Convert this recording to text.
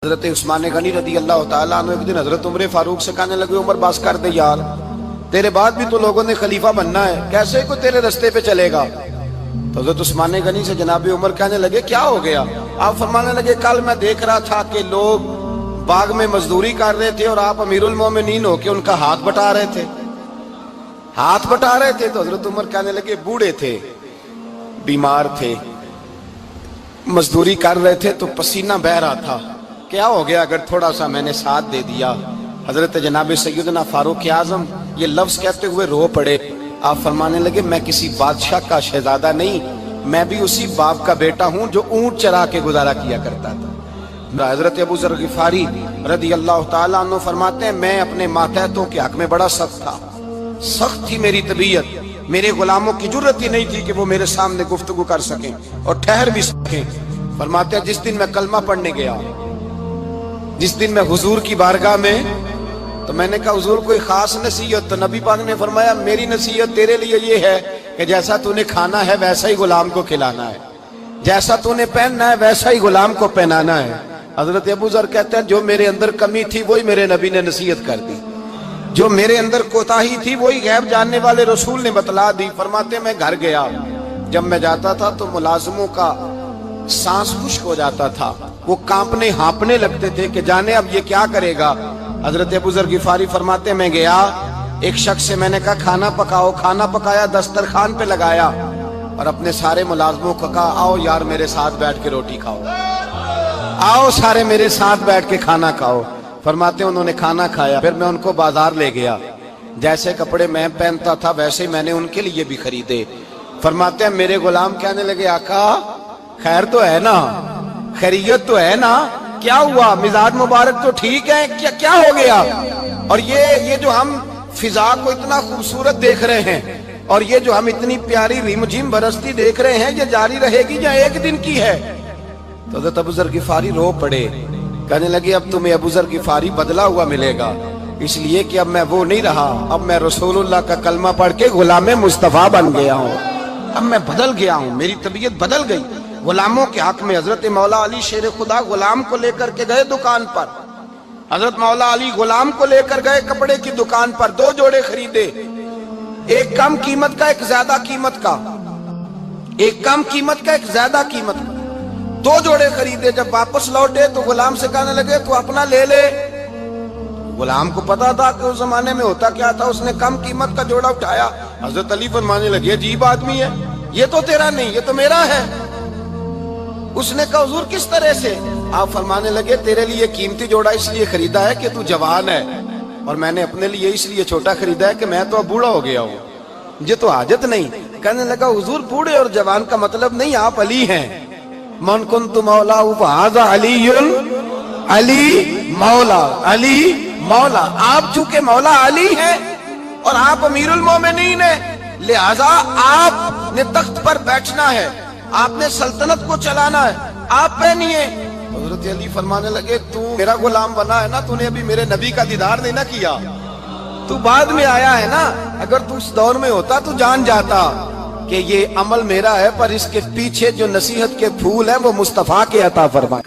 حضرت عثمان غنی رضی اللہ تعالیٰ عنہ ایک دن حضرت عمر فاروق سے کہنے لگے، عمر بس کر دے یار، تیرے بعد بھی تو لوگوں نے خلیفہ بننا ہے، کیسے کوئی تیرے رستے پہ چلے گا؟ تو حضرت عثمان غنی سے جناب عمر کہنے لگے کیا ہو گیا؟ آپ فرمانے لگے کل میں دیکھ رہا تھا کہ لوگ باغ میں مزدوری کر رہے تھے اور آپ امیر المومنین ہو کے ان کا ہاتھ بٹا رہے تھے تو حضرت عمر کہنے لگے بوڑھے تھے، بیمار تھے، مزدوری کر رہے تھے تو پسینہ بہہ رہا تھا، کیا ہو گیا اگر تھوڑا سا میں نے ساتھ دے دیا؟ حضرت جناب سیدنا فاروق اعظم یہ لفظ کہتے ہوئے رو پڑے۔ آپ فرمانے لگے میں کسی بادشاہ کا شہزادہ نہیں، میں بھی اسی باپ کا بیٹا ہوں جو اونٹ چرا کے گزارا کیا کرتا تھا۔ حضرت ابو ذر غفاری رضی اللہ تعالیٰ عنہ فرماتے ہیں میں اپنے ماتحتوں کے حق میں بڑا سخت تھا، سخت تھی میری طبیعت، میرے غلاموں کی جرت ہی نہیں تھی کہ وہ میرے سامنے گفتگو کر سکیں اور ٹھہر بھی سکیں۔ فرماتے ہیں جس دن میں کلمہ پڑھنے گیا، جس دن میں حضور کی بارگاہ میں، تو میں نے کہا حضور کوئی خاص نصیحت؟ تو نبی پاک نے فرمایا میری نصیحت تیرے لیے یہ ہے کہ جیسا تو نے کھانا ہے ویسا ہی غلام کو کھلانا ہے، جیسا تو نے پہننا ہے ویسا ہی غلام کو پہنانا ہے۔ حضرت ابو ذر کہتے ہیں جو میرے اندر کمی تھی وہی میرے نبی نے نصیحت کر دی، جو میرے اندر کوتاہی تھی وہی غیب جاننے والے رسول نے بتلا دی۔ فرماتے ہیں میں گھر گیا، جب میں جاتا تھا تو ملازموں کا سانس خشک ہو جاتا تھا، وہ کانپنے ہانپنے لگتے تھے کہ جانے اب یہ کیا کرے گا۔ حضرت ابو ذر غفاری فرماتے ہیں میں گیا، ایک شخص سے میں نے کہا کھانا پکاؤ، کھانا پکایا، دسترخوان پہ لگایا اور اپنے سارے ملازموں کو کہا آؤ یار میرے ساتھ بیٹھ کے روٹی کھاؤ، آؤ سارے میرے ساتھ بیٹھ کے کھانا کھاؤ۔ فرماتے ہیں انہوں نے کھانا کھایا، پھر میں ان کو بازار لے گیا، جیسے کپڑے میں پہنتا تھا ویسے میں نے ان کے لیے بھی خریدے۔ فرماتے ہیں میرے غلام کہنے لگے آقا خیر تو ہے نا، خیریت تو ہے نا، کیا ہوا؟ مزاج مبارک تو ٹھیک ہے، کیا ہو گیا؟ اور یہ جو ہم فضا کو اتنا خوبصورت دیکھ رہے ہیں اور یہ جو ہم اتنی پیاری ریم جھیم برستی دیکھ رہے ہیں، یہ جاری رہے گی یا ایک دن کی ہے؟ تو حضرت ابو ذر غفاری رو پڑے، کہنے لگے اب تمہیں ابو ذر غفاری بدلا ہوا ملے گا، اس لیے کہ اب میں وہ نہیں رہا، اب میں رسول اللہ کا کلمہ پڑھ کے غلام مصطفیٰ بن گیا ہوں، اب میں بدل گیا ہوں، میری طبیعت بدل گئی۔ غلاموں کے حق میں حضرت مولا علی شیر خدا غلام کو لے کر کے گئے دکان پر، حضرت مولا علی غلام کو لے کر گئے کپڑے کی دکان پر، دو جوڑے خریدے، ایک کم قیمت کا ایک زیادہ قیمت کا، ایک کم قیمت کا ایک زیادہ قیمت کا، دو جوڑے خریدے۔ جب واپس لوٹے تو غلام سے کہنے لگے تو اپنا لے لے۔ غلام کو پتا تھا کہ اس زمانے میں ہوتا کیا تھا، اس نے کم قیمت کا جوڑا اٹھایا۔ حضرت علی فرمانے لگے عجیب آدمی ہے، یہ تو تیرا نہیں، یہ تو میرا ہے۔ اس نے کہا حضور کس طرح سے؟ آپ فرمانے لگے تیرے لیے قیمتی جوڑا اس لیے خریدا ہے کہ تو جوان ہے، اور میں نے اپنے لیے اس لیے چھوٹا خریدا ہے کہ میں تو اب بوڑھا ہو گیا ہوں، مجھے تو حاجت نہیں۔ کہنے لگا حضور بوڑھے اور جوان کا مطلب نہیں، آپ علی ہیں، من کنت مولا فہذا علی علی مولا، علی مولا، آپ چونکہ مولا علی ہیں اور آپ امیر المومنین ہیں، لہذا آپ نے تخت پر بیٹھنا ہے، آپ نے سلطنت کو چلانا ہے، آپ پہنیے۔ حضرت علی فرمانے لگے تو میرا غلام بنا ہے نا، تو نے ابھی میرے نبی کا دیدار نہیں نہ کیا، تو بعد میں آیا ہے نا، اگر تو اس دور میں ہوتا تو جان جاتا کہ یہ عمل میرا ہے، پر اس کے پیچھے جو نصیحت کے پھول ہیں وہ مصطفیٰ کے عطا فرما۔